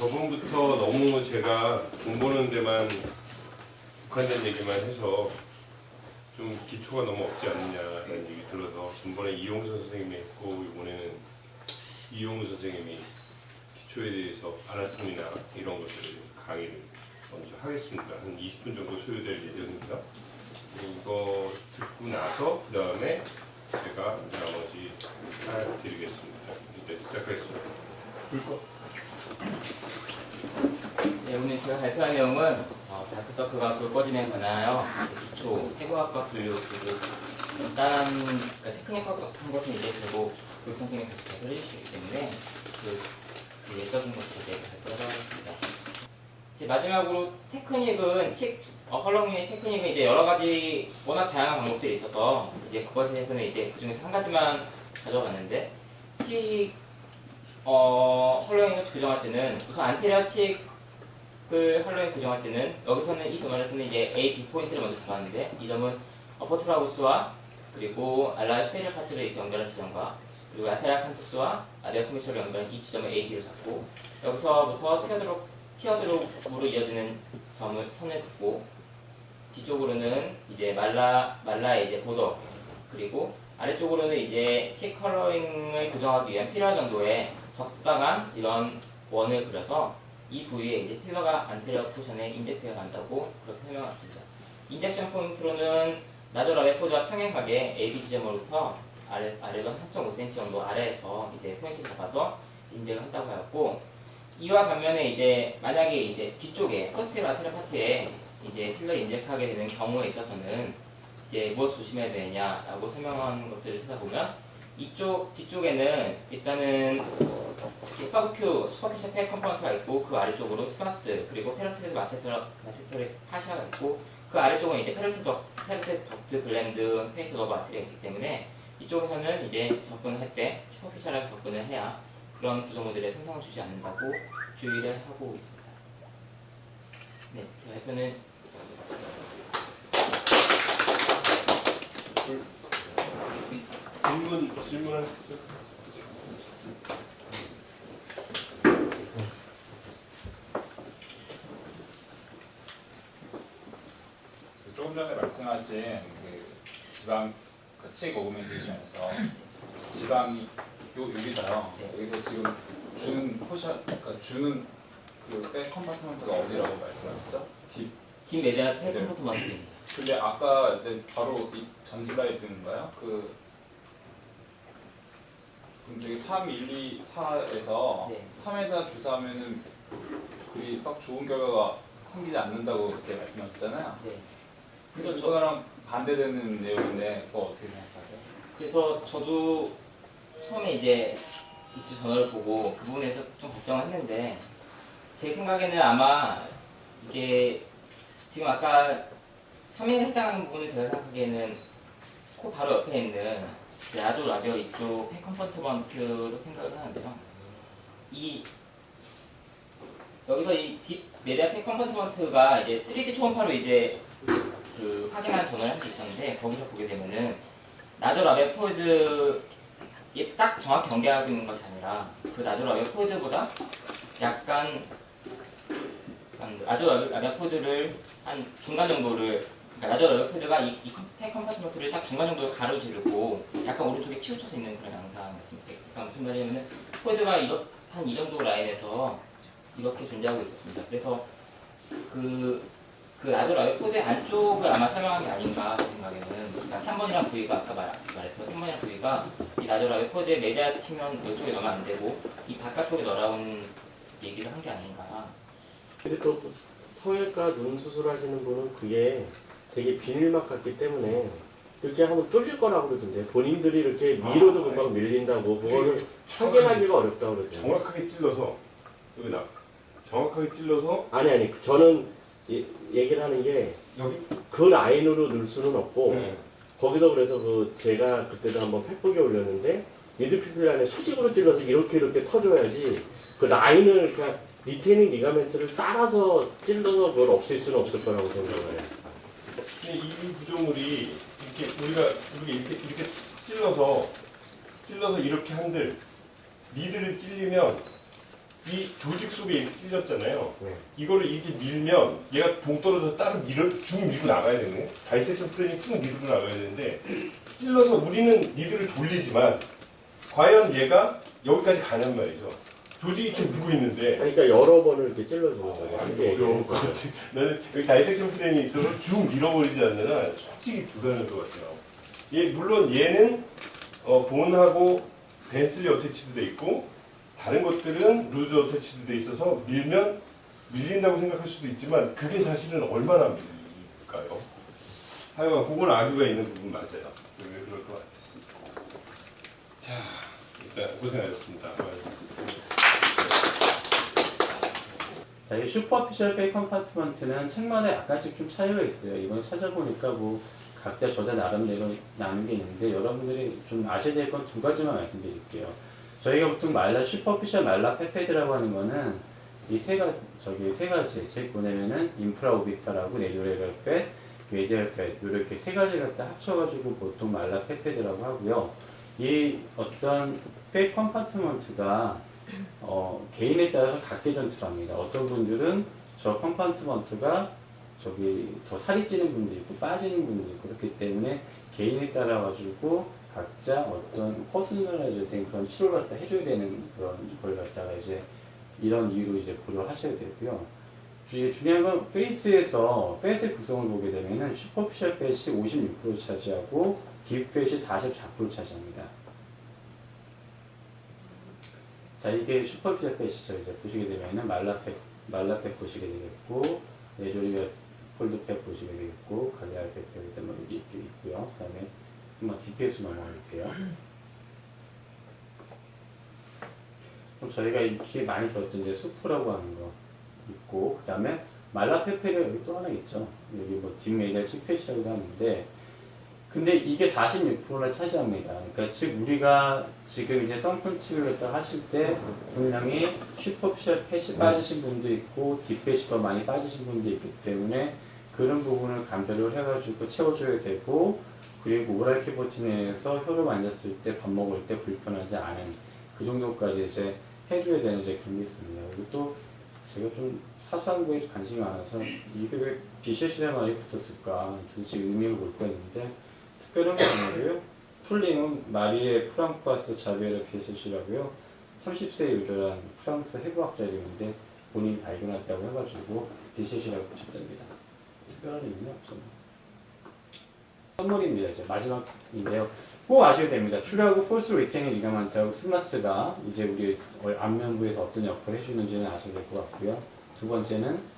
저번부터 너무 제가 돈 버는 데만 국한된 얘기만 해서 좀 기초가 너무 없지 않느냐라는 얘기 들어서 전번에 이용서 선생님이 했고 이번에는 이용우 선생님이 기초에 대해서 아나토미나 이런 것들을 강의를 먼저 하겠습니다. 한 20분 정도 소요될 예정입니다. 이거 듣고 나서 그 다음에 제가 나머지 드리겠습니다. 이제 시작하겠습니다. 불꺼. 네, 오늘 제가 발표한 내용은 다크서클과 불 꺼짐에 관하여 기초 해부학과 분류 그리고 간단한 테크닉한 것은 이제 결국 교육 선생님이 다시 발표를 해주시기 때문에 그 예적인 것을 이제 발표를 하겠습니다. 이제 마지막으로 테크닉은 헐렁이의 테크닉은 이제 여러 가지 워낙 다양한 방법들이 있어서 이제 그것에 대해서는 이제 그 중에서 한 가지만 가져봤는데 헐렁이를 교정할 때는 우선 안테리어 칙을 헐렁이 교정할 때는 여기서는 이 점에서는 이제 A, B 포인트를 먼저 잡았는데 이 점은 어퍼트라우스와 그리고 알라이 슈페리어 파트를 이렇게 연결한 지점과 그리고 아테라 칸투스와 아데아 코미셔를 연결한 이 지점을 A, B를 잡고 여기서부터 티어드롭으로 이어지는 선을 긋고 뒤쪽으로는 이제 말라의 이제 보더 그리고 아래쪽으로는 이제 칙 컬러링을 교정하기 위한 필요한 정도의 적당한 이런 원을 그려서 이 부위에 이제 필러가 안테리어 포션에 인젝트가 간다고 그렇게 설명했습니다. 인젝션 포인트로는 나저라 웨포드와 평행하게 AB 지점으로부터 아래로 3.5cm 정도 아래에서 이제 포인트를 잡아서 인젝을 한다고 하였고 이와 반면에 이제 만약에 이제 뒤쪽에 포스티브 아테리어 파트에 이제 필러 인젝하게 되는 경우에 있어서는 이제 무엇을 조심해야 되냐라고 설명한 것들을 찾아보면 뒤쪽에는 일단은 서브큐 슈퍼피셜 팩 컴포넌트가 있고 그 아래쪽으로 스마스 그리고 페로테드 마세토리 파시아가 있고 그 아래쪽은 이제 페로테드 덕트 블렌드 페이스 러버 아트리가 있기 때문에 이쪽에서는 이제 접근을 할 때 슈퍼피셜하게 접근을 해야 그런 구조물들의 손상을 주지 않는다고 주의를 하고 있습니다. 네, 제 발표는 질문하시죠. 조금 전에 말씀하신 그 지방 칙 오그멘테이션에서 지방이 여기서요. 여기서 지금 주는 포션, 그러니까 주는 그 백 컴파트먼트가 어디라고 말씀하셨죠? 딥 메디아 팩 컴포넌트입니다. 근데 아까 바로 이 전 슬라이드인가요? 그럼 되게 3, 1, 2, 4에서 네. 3에다 주사하면은 그리 썩 좋은 결과가 생기지 않는다고 그렇게 말씀하셨잖아요. 네. 그래서 그거랑 반대되는 내용인데 그거 어떻게 생각하세요? 그래서 저도 처음에 이제 이주 전화를 보고 그 부분에서 좀 걱정을 했는데 제 생각에는 아마 이게 지금 아까 3인에 해당하는 부분을 제가 생각하기에는 코 바로 옆에 있는 라조 라비어 이쪽 팩 컴파트먼트로 생각을 하는데요. 여기서 이 딥 메디아 팩 컴파트먼트가 이제 3D 초음파로 이제 그 확인하는 전원을 할 수 있었는데 거기서 보게 되면은 라조 라비어 포이드에 딱 정확히 경계하고 있는 것이 아니라 그 라조 라비어 포이드보다 약간 라조 라비어 포이드를 한 중간 정도를 그러니까 라저 라비어 포이드가 이 팩 컴파트먼트를 딱 중간 정도로 가로지르고 약간 오른쪽에 치우쳐서 있는 그런 양상이었습니다. 그러니까 무슨 말이냐면 포이드가 한 이 정도 라인에서 이렇게 존재하고 있었습니다. 그래서 그 라저 라비어 포이드 안쪽을 아마 설명한 게 아닌가 제 생각에는 그러니까 3번이라는 부위가 아까 말했던 3번이라는 부위가 이 라저 라비어 포이드의 메디아 측면 이쪽에 넣으면 안 되고 이 바깥쪽에 넣으라는 얘기를 한 게 아닌가. 근데 또 성형외과 눈 수술하시는 분은 그게 되게 비닐막 같기 때문에 이렇게 하면 뚫릴 거라고 그러던데 본인들이 이렇게 밀어도 금방 밀린다고 그거는 확인하기가 어렵다고 그러죠. 정확하게 찔러서 여기다 정확하게 찔러서 아니 저는 얘기를 하는 게 여기 그 라인으로 넣을 수는 없고 네. 거기서 그래서 제가 그때도 한번 팩보기 올렸는데 미드피플 안에 수직으로 찔러서 이렇게 터줘야지 그 라인을 그냥 리테이닝 리가멘트를 따라서 찔러서 그걸 없앨 수는 없을 거라고 생각을 해요. 근데 이 구조물이 우리가 이렇게 찔러서 이렇게 한들 니들을 찔리면 이 조직 속에 이렇게 찔렸잖아요. 네. 이거를 이렇게 밀면 얘가 동떨어져서 따로 쭉 밀고 나가야 되네. 다이섹션 플랜이 쭉 밀고 나가야 되는데 찔러서 우리는 니들을 돌리지만 과연 얘가 여기까지 가냔 말이죠. 조직이 이렇게 물고 있는데 그러니까 여러 번을 이렇게 찔러주는 거죠. 그게 어려운 것 같아. 나는 여기 다이섹션 플랜이 있어서 쭉 밀어버리지 않는 한 솔직히 불가능할 것 같아요. 물론 얘는 본하고 덴슬리 어태치도 돼 있고 다른 것들은 루즈 어태치도 돼 있어서 밀린다고 생각할 수도 있지만 그게 사실은 얼마나 밀릴까요? 하여간 그건 아규가 있는 부분 맞아요. 왜 그럴 것 같아요. 자, 일단 고생하셨습니다. 자, 이 슈퍼피셜 페이 컴파트먼트는 책마다 약간씩 좀 차이가 있어요. 이번에 찾아보니까 뭐 각자 저자 나름대로 나눈 게 있는데 여러분들이 좀 아셔야 될 건 두 가지만 말씀드릴게요. 저희가 보통 슈퍼피셜 말라 페페드라고 하는 거는 이 세 가지, 즉 뭐냐면은 인프라 오비탈하고 내조레럴 펫, 메디얼 펫 이렇게 세 가지 갖다 합쳐가지고 보통 말라 페페드라고 하고요. 이 어떤 페이 컴파트먼트가 개인에 따라서 각계 전투를 합니다. 어떤 분들은 저 컴파트먼트가 더 살이 찌는 분도 있고 빠지는 분도 있고 그렇기 때문에 개인에 따라 가지고 각자 어떤 퍼스널라이즈 된 그런 치료를 갖다 해줘야 되는 그런 걸 갖다가 이제 이런 이유로 이제 고려를 하셔야 되고요. 중요한 건 페이스에서 팻의 구성을 보게 되면은 슈퍼피셜 팻이 56% 차지하고 딥 팻이 44% 차지합니다. 자, 이게 슈퍼피셜 팻이죠. 이제 보시게 되면은 말라팻 보시게 되겠고, 내조리가 폴드팻 보시게 되겠고, 갈리아팻 뭐 여기 있고요. 그 다음에 한번 딥팻 넘어갈게요. 그럼 저희가 이렇게 많이 들었던 이제 수프라고 하는 거 있고, 그 다음에 말라페페가 여기 또 하나 있죠. 여기 뭐 딥메디얼 칙팻이라고 하는데, 근데 이게 46%를 차지합니다. 그러니까 즉 우리가 지금 이제 썬펀치를 갖다 하실 때 분명히 슈퍼피셜 팻이 빠지신 분도 있고 딥팻이 더 많이 빠지신 분도 있기 때문에 그런 부분을 감별을 해가지고 채워줘야 되고, 그리고 오랄 캐버티 내에서 혀를 만졌을 때 밥 먹을 때 불편하지 않은 그 정도까지 이제 해줘야 되는 이제 그런 게 있습니다. 그리고 또 제가 좀 사소한 거에 관심이 많아서 이게 왜 비셰시에 많이 붙었을까 도대체 의미를 볼 거 있는데 특별한 건 아니고요. 풀링은 마리에 프랑코아스 자비에르 비셰시라고요. 30세에 유절한 프랑스 해부학자이었는데 본인이 발견했다고 해가지고 비셰시라고 붙였답니다. 특별한 의미는 없습니다. 선물입니다. 이제 마지막인데요. 꼭 아셔야 됩니다. 추리하고 폴스 리테닝 리가먼트하고 스마스가 이제 우리 안면부에서 어떤 역할을 해주는지는 아셔야 될 것 같고요. 두 번째는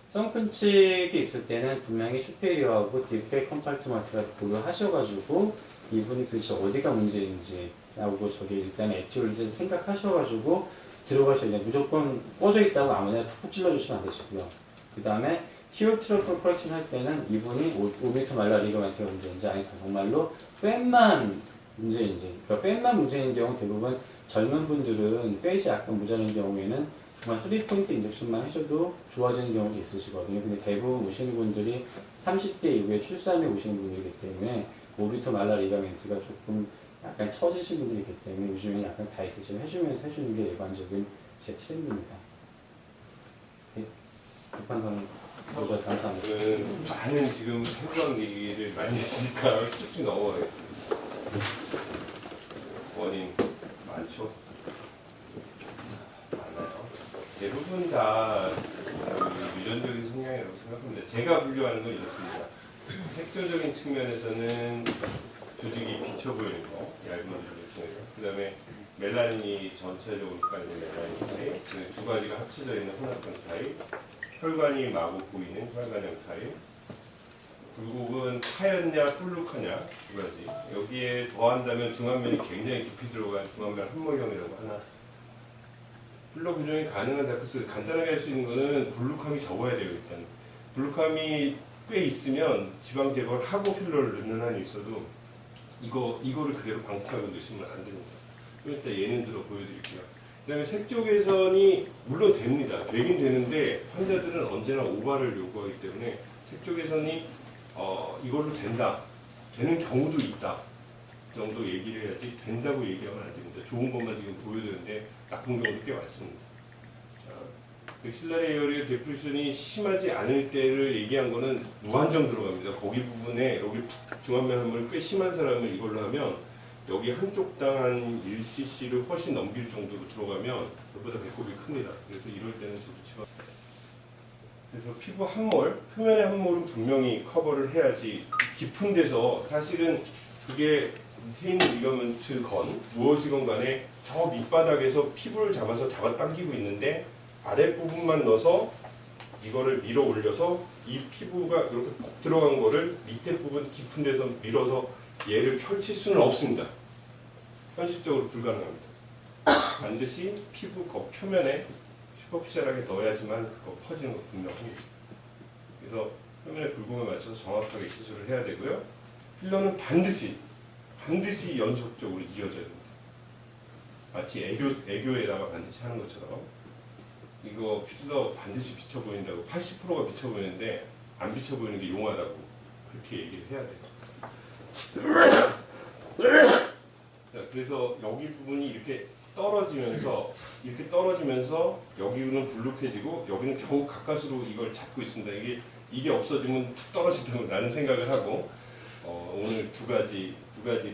썬큰칙이 있을 때는 분명히 슈페리어하고 딥페이 컴파트먼트가 고려하셔가지고 이분이 도대체 어디가 문제인지 라고 저기 일단 액티브를 생각하셔가지고 들어가셔야 돼요. 무조건 꺼져 있다고 아무나 푹푹 찔러주시면 안 되시고요. 그 다음에 티오트로프 커렉션 할 때는 이분이 5m 말라 리가멘트가 문제인지 아니면 정말로 뺀만 문제인지, 그러니까 뺀만 문제인 경우 대부분 젊은 분들은 빼지 약간 모자란 경우에는 정말 3포인트 인젝션만 해줘도 좋아지는 경우도 있으시거든요. 근데 대부분 오시는 분들이 30대 이후에 출산에 오시는 분들이기 때문에 5m 말라 리가멘트가 조금 약간 처지신 분들이기 때문에 요즘에 약간 다이섹션 해주면서 해주는 게 일반적인 제 트렌드입니다. 네, 급한 보셔서 감사합니다. 저는 많은 지금 해부학 얘기를 많이 했으니까 쭉쭉 넘어가겠습니다. 원인 많죠? 많아요. 대부분 다 유전적인 성향이라고 생각합니다. 제가 분류하는 건 이렇습니다. 색조적인 측면에서는 조직이 비쳐 보이는 거, 얇은 조직을 통해서. 그 다음에 멜라닌이 전체적으로 깔린 멜라닌 타입, 두 가지가 합쳐져 있는 혼합형 타입, 혈관이 마구 보이는 혈관형 타입, 굴곡은 하얗냐 뿔룩하냐 두 가지. 여기에 더한다면 중안면이 굉장히 깊이 들어간 중안면 한모형이라고 하나. 블록 교정이 가능한 다크스 간단하게 할 수 있는 거는 블룩함이 적어야 돼요. 일단 블룩함이 꽤 있으면 지방 제거를 하고 필러를 넣는 한이 있어도 이거를 그대로 방치하고 넣으시면 안 됩니다. 일단 예는 들어 보여드릴게요. 그 다음에 색조 개선이 물론 됩니다. 되긴 되는데 환자들은 언제나 오바를 요구하기 때문에 색조 개선이 이걸로 된다. 되는 경우도 있다. 정도 얘기를 해야지 된다고 얘기하면 안 됩니다. 좋은 것만 지금 보여드는데 나쁜 경우도 꽤 많습니다. 자, 맥실라리 에어리어 데프레션이 심하지 않을 때를 얘기한 거는 무한정 들어갑니다. 거기 부분에 여기 중안면함을 꽤 심한 사람을 이걸로 하면 여기 한쪽당 한 1cc를 훨씬 넘길 정도로 들어가면 그보다 배꼽이 큽니다. 그래서 이럴 때는 저도 치마. 그래서 피부 함몰, 표면의 함몰은 분명히 커버를 해야지. 깊은 데서 사실은 그게 테인 리가먼트건 무엇이건 간에 저 밑바닥에서 피부를 잡아당기고 있는데 아랫부분만 넣어서 이거를 밀어 올려서 이 피부가 이렇게 푹 들어간 거를 밑에 부분 깊은 데서 밀어서 얘를 펼칠 수는 없습니다. 현실적으로 불가능합니다. 반드시 피부 겉 표면에 슈퍼피셜하게 넣어야지만 그거 퍼지는 거 분명합니다. 그래서 표면의 굴곡에 맞춰서 정확하게 시술을 해야 되고요. 필러는 반드시 연속적으로 이어져야 됩니다. 마치 애교에다가 반드시 하는 것처럼 이거 필러 반드시 비쳐 보인다고 80%가 비쳐 보이는데 안 비쳐 보이는 게 용하다고 그렇게 얘기를 해야 돼요. 자, 그래서 여기 부분이 이렇게 떨어지면서 여기는 불룩해지고 여기는 겨우 가까스로 이걸 잡고 있습니다. 이게 없어지면 툭 떨어진다고 나는 생각을 하고 오늘 두 가지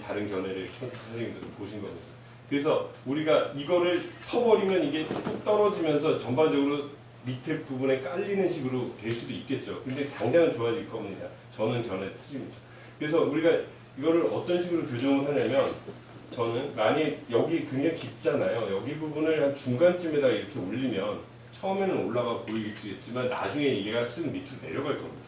다른 견해를 선생님들 보신 겁니다. 그래서 우리가 이거를 터버리면 이게 툭 떨어지면서 전반적으로 밑에 부분에 깔리는 식으로 될 수도 있겠죠. 근데 당장은 좋아질 겁니다. 저는 견해 틀립니다. 그래서 우리가 이거를 어떤 식으로 교정을 하냐면 저는 만약 여기 굉장히 깊잖아요. 여기 부분을 한 중간쯤에다 이렇게 올리면 처음에는 올라가 보이겠지만 나중에 얘가 쓱 밑으로 내려갈 겁니다.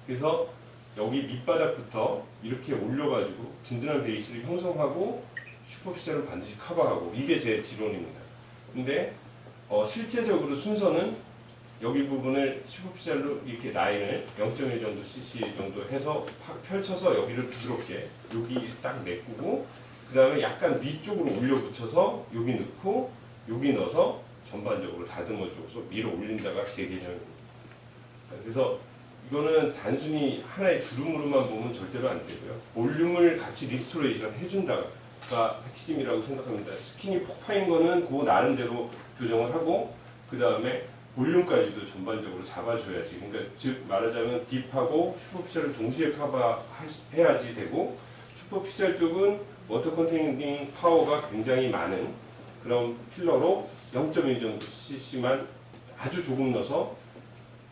그래서 여기 밑바닥부터 이렇게 올려가지고 든든한 베이스를 형성하고 슈퍼피셜을 반드시 커버하고 이게 제 지론입니다. 근데 실제적으로 순서는 여기 부분을 슈퍼피셜로 이렇게 라인을 0.1 정도 cc 정도 해서 펼쳐서 여기를 부드럽게 여기 딱 메꾸고 그 다음에 약간 위쪽으로 올려 붙여서 여기 넣고 여기 넣어서 전반적으로 다듬어줘서 밀어 올린다가 제 개념입니다. 그래서 이거는 단순히 하나의 주름으로만 보면 절대로 안 되고요. 볼륨을 같이 리스토레이션 해준다가 핵심이라고 생각합니다. 스킨이 폭파인 거는 그 나름대로 교정을 하고 그 다음에 볼륨까지도 전반적으로 잡아줘야지. 그러니까 즉 말하자면 딥하고 슈퍼피셜을 동시에 커버해야지 되고 슈퍼피셜 쪽은 워터 컨테이닝 파워가 굉장히 많은 그런 필러로 0.1 정도 cc만 아주 조금 넣어서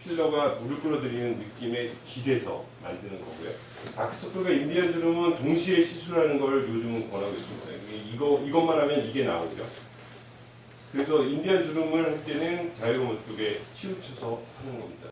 필러가 물을 끌어들이는 느낌에 기대서 만드는 거고요. 다크서클과 인디언 주름은 동시에 시술하는 걸 요즘은 권하고 있습니다. 이것만 하면 이게 나오고요. 그래서 인디언 주름을 할 때는 자유로운 쪽에 치우쳐서 하는 겁니다.